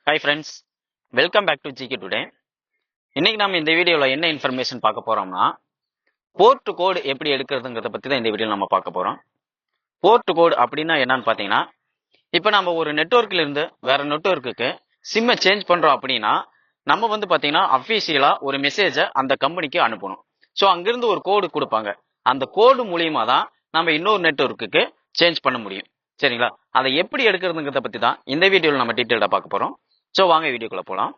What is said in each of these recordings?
Hi friends, welcome back to GK Today. இன்னைக்கு நாம இந்த வீடியோல என்ன இன்ஃபர்மேஷன் பார்க்க போறோம்னா போர்ட் கோட் எப்படி எடுக்கிறதுங்கறத பத்தி தான் இந்த வீடியோல நம்ம பார்க்க போறோம். போர்ட் கோட் அப்படின்னா என்னன்னு பாத்தீங்கன்னா, இப்போ நம்ம ஒரு நெட்வொர்க்ல இருந்து வேற நெட்வொர்க்குக்கு சிம்மை சேஞ்ச் பண்றோம் அப்படின்னா நம்ம வந்து பாத்தீங்கன்னா அபிஷியலா ஒரு மெசேஜை அந்த கம்பெனிக்கு அனுப்பணும். ஸோ அங்கிருந்து ஒரு கோடு கொடுப்பாங்க. அந்த கோடு மூலியமா தான் நம்ம இன்னொரு நெட்வொர்க்குக்கு சேஞ்ச் பண்ண முடியும். சரிங்களா? அதை எப்படி எடுக்கிறதுங்கிறத பத்தி தான் இந்த வீடியோல நம்ம டீட்டெயிலா பார்க்க போறோம். ஸோ வாங்க வீடியோக்குள்ள போலாம்.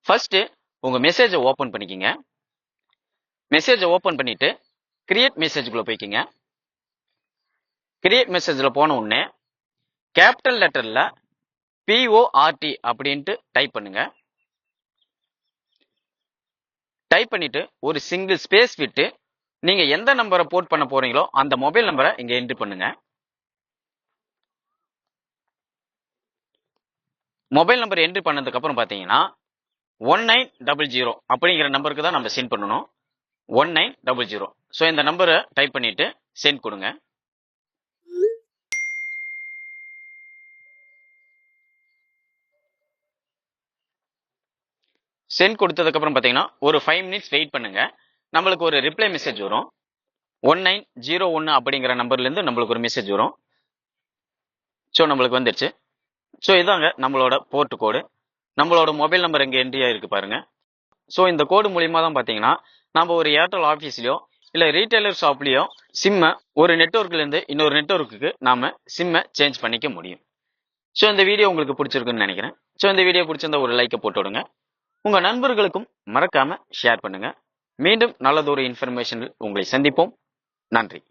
ஃபர்ஸ்ட் உங்க மெசேஜை ஓபன் பண்ணிக்கங்க. மெசேஜை ஓபன் பண்ணிட்டு கிரியேட் மெசேஜ்குள்ள போய்க்கிங்க. கிரியேட் மெசேஜ்ல போன உடனே கேபிட்டல் லெட்டர்ல PORT அப்படின்ட்டு டைப் பண்ணுங்க. டைப் பண்ணிட்டு ஒரு சிங்கிள் ஸ்பேஸ் விட்டு நீங்க எந்த நம்பரை போர்ட் பண்ண போறீங்களோ அந்த மொபைல் நம்பரை இங்க என்ட்ரி பண்ணுங்க. மொபைல் நம்பர் என்ட்ரி பண்ணதுக்கு அப்புறம் பாத்தீங்கன்னா 1900 அப்படிங்கிற நம்பருக்கு தான் நம்ம சென்ட் பண்ணணும். 1900. ஸோ இந்த நம்பரை டைப் பண்ணிட்டு சென்ட் கொடுங்க. சென்ட் கொடுத்ததுக்கு அப்புறம் பாத்தீங்கன்னா ஒரு 5 மினிட்ஸ் வெயிட் பண்ணுங்க. நம்மளுக்கு ஒரு ரிப்ளை மெசேஜ் வரும். 1901 அப்படிங்கிற நம்பர்ல இருந்து நம்மளுக்கு ஒரு மெசேஜ் வரும். ஸோ நம்மளுக்கு வந்துருச்சு. ஸோ இதாங்க நம்மளோட போர்ட் கோடு. நம்மளோட மொபைல் நம்பர் இங்க என்ட்ரி ஆயிருக்கு பாருங்க. ஸோ இந்த கோடு மூலியமா தான் பாத்தீங்கன்னா நம்ம ஒரு ஏர்டெல் ஆஃபீஸ்லயோ இல்ல ரீட்டைலர் ஷாப்லயோ சிம்மை ஒரு நெட்வொர்க்ல இருந்து இன்னொரு நெட்வொர்க்குக்கு நாம சிம்மை சேஞ்ச் பண்ணிக்க முடியும். ஸோ இந்த வீடியோ உங்களுக்கு பிடிச்சிருக்குன்னு நினைக்கிறேன். ஸோ இந்த வீடியோ பிடிச்சிருந்தா ஒரு லைக்கை போட்டு விடுங்க. உங்க நண்பர்களுக்கும் மறக்காம ஷேர் பண்ணுங்க. மீண்டும் நல்லதொரு இன்ஃபர்மேஷனில் உங்களை சந்திப்போம். நன்றி.